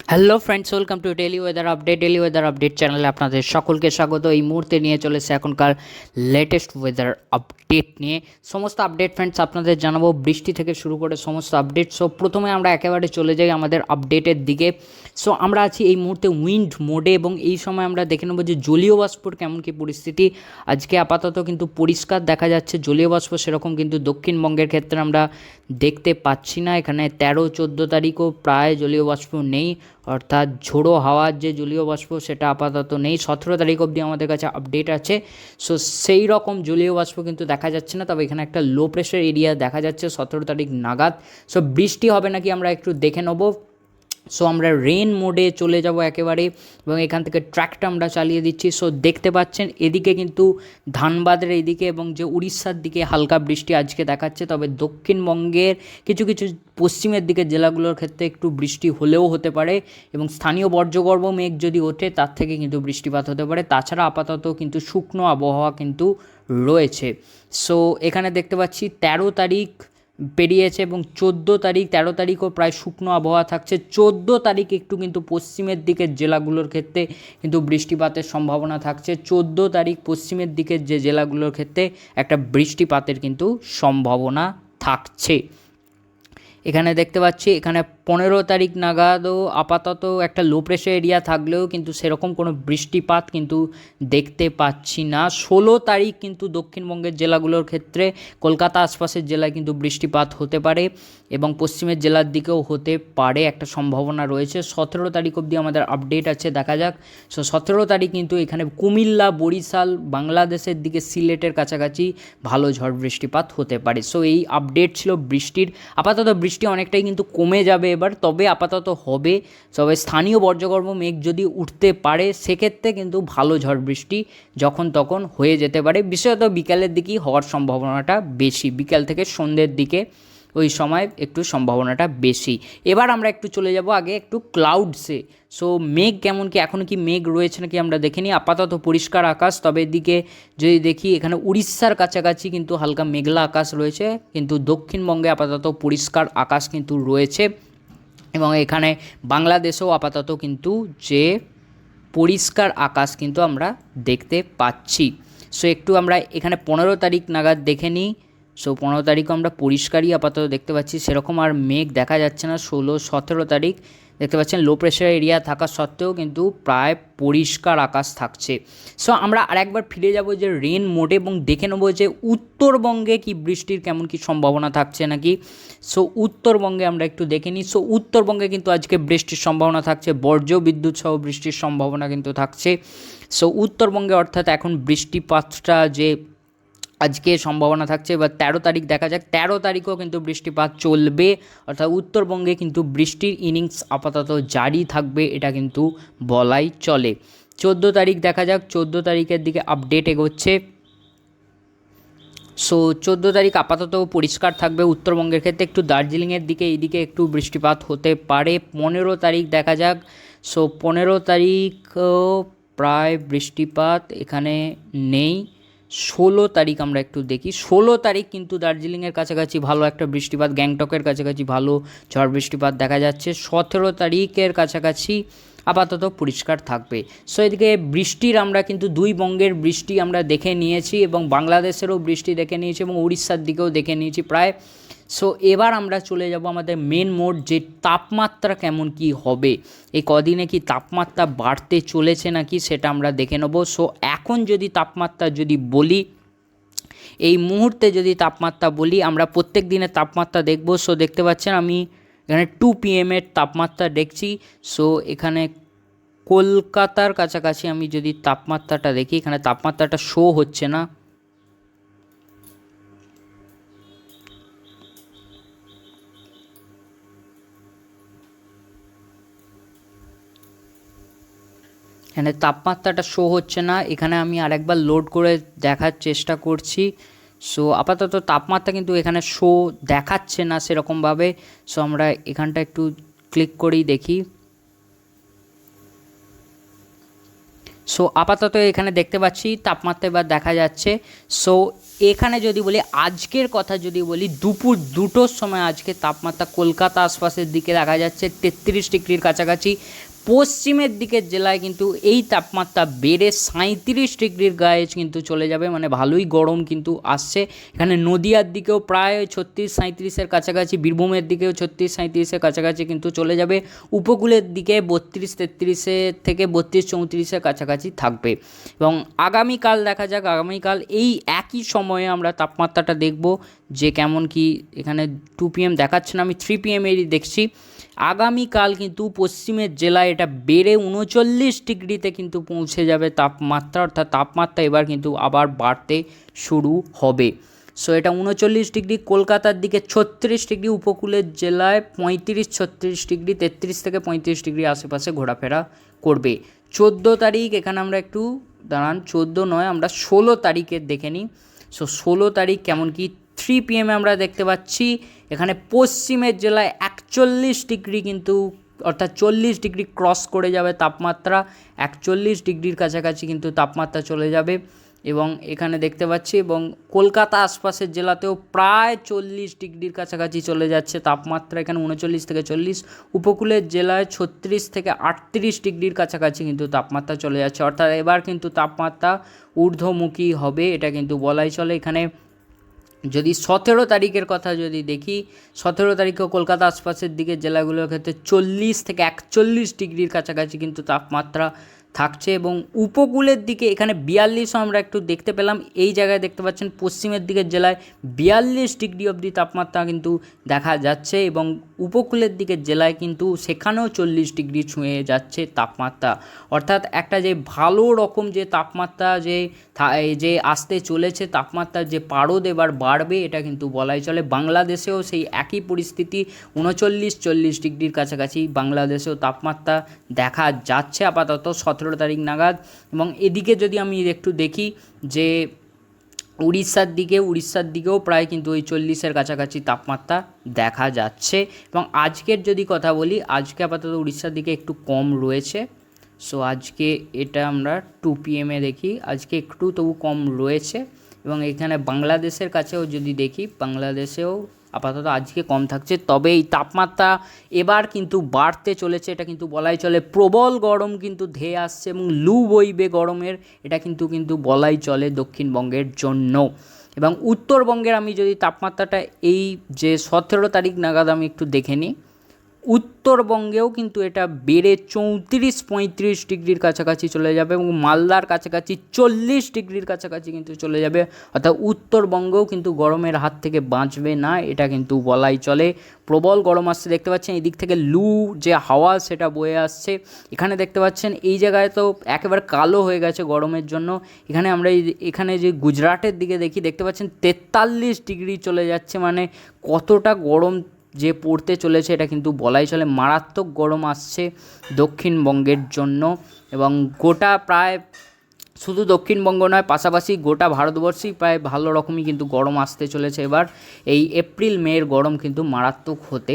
Hello friends, welcome to daily weather update চ্যানেলে আপনাদের সকলকে স্বাগত। এই মুহূর্তে নিয়ে চলেছে এখনকার লেটেস্ট ওয়েদার আপডেট নিয়ে সমস্ত আপডেট ফ্রেন্ডস আপনাদের জানাবো, বৃষ্টি থেকে শুরু করে সমস্ত আপডেট। সো প্রথমে আমরা একেবারে চলে যাই আমাদের আপডেটের দিকে। সো আমরা আছি এই মুহূর্তে উইন্ড মোডে এবং এই সময় আমরা দেখে নেবো যে জলীয় বাষ্পর কেমন কী পরিস্থিতি। আজকে আপাতত কিন্তু পরিষ্কার দেখা যাচ্ছে, জলীয় বাষ্প সেরকম কিন্তু দক্ষিণবঙ্গের ক্ষেত্রে আমরা দেখতে পাচ্ছি না। এখানে 13-14 তারিখও প্রায় জলীয় বাষ্প নেই, অর্থাৎ ঝোড়ো হাওয়ার যে জলীয় বাষ্প সেটা আপাতত নেই। 17 তারিখ অবধি আমাদের কাছে আপডেট আছে। সো সেই রকম জলীয় বাষ্প কিন্তু দেখা যাচ্ছে না, তবে এখানে একটা লো প্রেশার এরিয়া দেখা যাচ্ছে 17 তারিখ নাগাদ। সো বৃষ্টি হবে নাকি আমরা একটু দেখে নেবো। সো আমরা রেন মোডে চলে যাব একেবারে এবং এখান থেকে ট্র্যাকটা আমরা চালিয়ে দিচ্ছি। সো দেখতে পাচ্ছেন এদিকে কিন্তু ধানবাদের এদিকে এবং যে উড়িষ্যার দিকে হালকা বৃষ্টি আজকে দেখাচ্ছে, তবে দক্ষিণবঙ্গের কিছু কিছু পশ্চিমের দিকের জেলাগুলোর ক্ষেত্রে একটু বৃষ্টি হলেও হতে পারে এবং স্থানীয় বর্জ্যগর্ভ মেঘ যদি ওঠে তার থেকে কিন্তু বৃষ্টিপাত হতে পারে। তাছাড়া আপাতত কিন্তু শুকনো আবহাওয়া কিন্তু রয়েছে। সো এখানে দেখতে পাচ্ছি 13 তারিখ পেরিয়েছে এবং 14 তারিখ, 13 তারিখও প্রায় শুকনো আবহাওয়া থাকছে। 14 তারিখ একটু কিন্তু পশ্চিমের দিকের জেলাগুলোর ক্ষেত্রে কিন্তু বৃষ্টিপাতের সম্ভাবনা থাকছে। 14 তারিখ পশ্চিমের দিকের যে জেলাগুলোর ক্ষেত্রে একটা বৃষ্টিপাতের কিন্তু সম্ভাবনা থাকছে। এখানে দেখতে পাচ্ছি এখানে 15 তারিখ নাগাদও আপাতত একটা লো প্রেশার এরিয়া থাকলেও কিন্তু সেরকম কোনো বৃষ্টিপাত কিন্তু দেখতে পাচ্ছি না। 16 তারিখ কিন্তু দক্ষিণবঙ্গের জেলাগুলোর ক্ষেত্রে কলকাতা আশপাশের জেলায় কিন্তু বৃষ্টিপাত হতে পারে এবং পশ্চিমের জেলার দিকেও হতে পারে, একটা সম্ভাবনা রয়েছে। 17 তারিখ অবধি আমাদের আপডেট আছে, দেখা যাক। সো 17 তারিখ কিন্তু এখানে কুমিল্লা, বরিশাল, বাংলাদেশের দিকে সিলেটের কাছাকাছি ভালো ঝড় বৃষ্টিপাত হতে পারে। সো এই আপডেট ছিল বৃষ্টির। আপাতত বৃষ্টি অনেকটাই কিন্তু কমে যাবে এবার, তবে আপাতত হবে। তবে স্থানীয় বর্জ্যগর্ভ মেঘ যদি উঠতে পারে সেক্ষেত্রে কিন্তু ভালো ঝড় বৃষ্টি যখন তখন হয়ে যেতে পারে। বিশেষত বিকালের দিকেই হওয়ার সম্ভাবনাটা বেশি, বিকাল থেকে সন্ধ্যের দিকে ওই সময় একটু সম্ভাবনাটা বেশি। এবার আমরা একটু চলে যাব আগে একটু ক্লাউডসে। সো মেঘ কেমন কি, এখনও কি মেঘ রয়েছে নাকি আমরা দেখে নিই। আপাতত পরিষ্কার আকাশ, তবে এদিকে যদি দেখি এখানে উড়িষ্যার কাছাকাছি কিন্তু হালকা মেঘলা আকাশ রয়েছে, কিন্তু দক্ষিণবঙ্গে আপাতত পরিষ্কার আকাশ কিন্তু রয়েছে এবং এখানে বাংলাদেশেও আপাতত কিন্তু যে পরিষ্কার আকাশ কিন্তু আমরা দেখতে পাচ্ছি। সো একটু আমরা এখানে 15 তারিখ নাগাদ দেখে নিই। সো 15 তারিখও আমরা পরিষ্কারই আপাতত দেখতে পাচ্ছি, সেরকম আর মেঘ দেখা যাচ্ছে না। 16-17 তারিখ দেখতে পাচ্ছেন লো প্রেশার এরিয়া থাকা সত্ত্বেও কিন্তু প্রায় পরিষ্কার আকাশ থাকছে। সো আমরা আরেকবার ফিরে যাব যে রেন মোডে এবং দেখে নেবো যে উত্তরবঙ্গে কি বৃষ্টির কেমন কি সম্ভাবনা থাকছে নাকি। সো উত্তরবঙ্গে আমরা একটু দেখে নিই। সো উত্তরবঙ্গে কিন্তু আজকে বৃষ্টির সম্ভাবনা থাকছে, বজ্র বিদ্যুৎ সহ বৃষ্টির সম্ভাবনা কিন্তু থাকছে। সো উত্তরবঙ্গে অর্থাৎ এখন বৃষ্টিপাতটা যে আজকে সম্ভাবনা থাকছে, এবার 13 তারিখ দেখা যাক। 13 তারিখও কিন্তু বৃষ্টিপাত চলবে, অর্থাৎ উত্তরবঙ্গে কিন্তু বৃষ্টির ইনিংস আপাতত জারি থাকবে, এটা কিন্তু বলাই চলে। 14 তারিখ দেখা যাক, 14 তারিখের দিকে আপডেট এগোচ্ছে। সো 14 তারিখ আপাতত পরিষ্কার থাকবে উত্তরবঙ্গের ক্ষেত্রে, একটু দার্জিলিংয়ের দিকে এইদিকে একটু বৃষ্টিপাত হতে পারে। 15 তারিখ দেখা যাক। সো 15 তারিখ প্রায় বৃষ্টিপাত এখানে নেই। 16 তারিখ আমরা একটু দেখি। 16 তারিখ কিন্তু দার্জিলিংয়ের কাছাকাছি ভালো একটা বৃষ্টিপাত, গ্যাংটকের কাছাকাছি ভালো ঝড় বৃষ্টিপাত দেখা যাচ্ছে। 17 তারিখের কাছাকাছি আপাতত পরিষ্কার থাকবে। সো এদিকে বৃষ্টির আমরা কিন্তু দুই বঙ্গের বৃষ্টি আমরা দেখে নিয়েছি এবং বাংলাদেশেরও বৃষ্টি দেখে নিয়েছি এবং উড়িষ্যার দিকেও দেখে নিয়েছি প্রায়। সো এবার আমরা চলে যাব আমাদের মেন মোড, যে তাপমাত্রা কেমন কি হবে, এই কদিনে কি তাপমাত্রা বাড়তে চলেছে নাকি সেটা আমরা দেখে নেব। সো এখন যদি তাপমাত্রা যদি বলি, এই মুহূর্তে যদি তাপমাত্রা বলি, আমরা প্রত্যেক দিনের তাপমাত্রা দেখব। সো দেখতে পাচ্ছেন আমি এখানে 2 PM এর তাপমাত্রা দেখছি। সো এখানে কলকাতার কাছাকাছি আমি যদি তাপমাত্রাটা দেখি, এখানে তাপমাত্রাটা শো হচ্ছে না। এখানে তাপমাত্রাটা শো হচ্ছে না, এখানে আমি আরেকবার লোড করে দেখার চেষ্টা করছি। সো আপাতত তাপমাত্রা কিন্তু এখানে শো দেখাচ্ছে না সেরকমভাবে। সো আমরা এখানটা একটু ক্লিক করেই দেখি। সো আপাতত এখানে দেখতে পাচ্ছি তাপমাত্রা এবার দেখা যাচ্ছে। সো এখানে যদি বলি আজকের কথা যদি বলি দুপুর 2টোর সময় আজকে তাপমাত্রা কলকাতা আশপাশের দিকে দেখা যাচ্ছে 33 ডিগ্রির কাছাকাছি। পশ্চিমের দিকের জেলায় কিন্তু এই তাপমাত্রা বেড়ে 37 ডিগ্রির গায়ে কিন্তু চলে যাবে, মানে ভালোই গরম কিন্তু আসছে। এখানে নদিয়ার দিকেও প্রায় 36-37-এর কাছাকাছি, বীরভূমের দিকেও 36-37-এর কাছাকাছি কিন্তু চলে যাবে। উপকূলের দিকে 32-33 থেকে 32-34-এর কাছাকাছি থাকবে। এবং আগামীকাল দেখা যাক, আগামীকাল এই একই সময়ে আমরা তাপমাত্রাটা দেখব যে কেমন কি। এখানে 2 PM দেখাচ্ছে না, আমি 3 PM-এরই দেখছি। আগামীকাল কিন্তু পশ্চিমের জেলায় এটা বেড়ে 39 ডিগ্রিতে কিন্তু পৌঁছে যাবে তাপমাত্রা, অর্থাৎ তাপমাত্রা এবার কিন্তু আবার বাড়তে শুরু হবে। সো এটা 39 ডিগ্রি, কলকাতার দিকে 36 ডিগ্রি, উপকূলের জেলায় 35-36 ডিগ্রি, 33 থেকে 35 ডিগ্রি আশেপাশে ঘোরাফেরা করবে। 14 তারিখ, এখানে আমরা একটু দাঁড়ান, 14 নয় আমরা 16 তারিখের দেখে নিই। সো 16 তারিখ কেমন কি 3 PM আমরা দেখতে পাচ্ছি এখানে পশ্চিমের জেলায় 41 ডিগ্রি কিন্তু, অর্থাৎ 40 ডিগ্রি ক্রস করে যাবে তাপমাত্রা, 41 ডিগ্রির কাছাকাছি কিন্তু তাপমাত্রা চলে যাবে। এবং এখানে দেখতে পাচ্ছি এবং কলকাতা আশপাশের জেলাতেও প্রায় 40 ডিগ্রির কাছাকাছি চলে যাচ্ছে তাপমাত্রা, এখানে 39 থেকে 40। উপকূলের জেলায় 36 থেকে 38 ডিগ্রির কাছাকাছি কিন্তু তাপমাত্রা চলে যাচ্ছে, অর্থাৎ এবার কিন্তু তাপমাত্রা ঊর্ধ্বমুখী হবে, এটা কিন্তু বলাই চলে। এখানে যদি 17 তারিখের কথা যদি দেখি, 17 তারিখেও কলকাতা আশপাশের দিকে জেলাগুলোর ক্ষেত্রে 40 থেকে 41 ডিগ্রির কাছাকাছি কিন্তু তাপমাত্রা থাকছে। এবং উপকূলের দিকে এখানে 42ও আমরা একটু দেখতে পেলাম, এই জায়গায় দেখতে পাচ্ছেন পশ্চিমের দিকের জেলায় 42 ডিগ্রি অবধি তাপমাত্রা কিন্তু দেখা যাচ্ছে। এবং উপকূলের দিকের জেলায় কিন্তু সেখানেও 40 ডিগ্রি ছুঁয়ে যাচ্ছে তাপমাত্রা, অর্থাৎ একটা যে ভালো রকম যে তাপমাত্রা যে আসতে চলেছে, তাপমাত্রার যে পারদ এবার বাড়বে, এটা কিন্তু বলাই চলে। বাংলাদেশেও সেই একই পরিস্থিতি, 39-40 ডিগ্রির কাছাকাছি বাংলাদেশেও তাপমাত্রা দেখা যাচ্ছে আপাতত 17 তারিখ নাগাদ। এবং এদিকে যদি আমি একটু দেখি যে উড়িষ্যার দিকেও প্রায় কিন্তু ওই 40-এর কাছাকাছি তাপমাত্রা দেখা যাচ্ছে। এবং আজকের যদি কথা বলি, আজকে আপাতত উড়িষ্যার দিকে একটু কম রয়েছে। সো আজকে এটা আমরা 2 PM-এ দেখি, আজকে একটু তবু কম রয়েছে। এবং এখানে বাংলাদেশের কাছেও যদি দেখি, বাংলাদেশেও আপাতত আজকে কম থাকছে। তবে এই তাপমাত্রা এবার কিন্তু বাড়তে চলেছে, এটা কিন্তু বলাই চলে। প্রবল গরম কিন্তু ধেয়ে আসছে এবং লু বইবে গরমের, এটা কিন্তু বলাই চলে দক্ষিণবঙ্গের জন্য। এবং উত্তরবঙ্গের আমি যদি তাপমাত্রাটা এই যে 17 তারিখ নাগাদ আমি একটু দেখে নিই, উত্তরবঙ্গেও কিন্তু এটা বেড়ে 34-35 ডিগ্রির কাছাকাছি চলে যাবে এবং মালদার কাছাকাছি 40 ডিগ্রির কাছাকাছি কিন্তু চলে যাবে, অর্থাৎ উত্তরবঙ্গেও কিন্তু গরমের হাত থেকে বাঁচবে না, এটা কিন্তু বলাই চলে। প্রবল গরম আসছে, দেখতে পাচ্ছেন এদিক থেকে লু যে হাওয়া সেটা বয়ে আসছে। এখানে দেখতে পাচ্ছেন এই জায়গায় তো একেবারে কালো হয়ে গেছে গরমের জন্য। এখানে আমরা এখানে যে গুজরাটের দিকে দেখি, দেখতে পাচ্ছেন 43 ডিগ্রি চলে যাচ্ছে, মানে কতটা গরম যে পড়তে চলেছে এটা কিন্তু বলাই চলে। মারাত্মক গরম আসছে দক্ষিণবঙ্গের জন্য। এবং গোটা প্রায় শুধু দক্ষিণবঙ্গ নয়, পাশাপাশি গোটা ভারতবর্ষেই প্রায় ভালো রকমই কিন্তু গরম আসতে চলেছে এবার। এই এপ্রিল মের গরম কিন্তু মারাত্মক হতে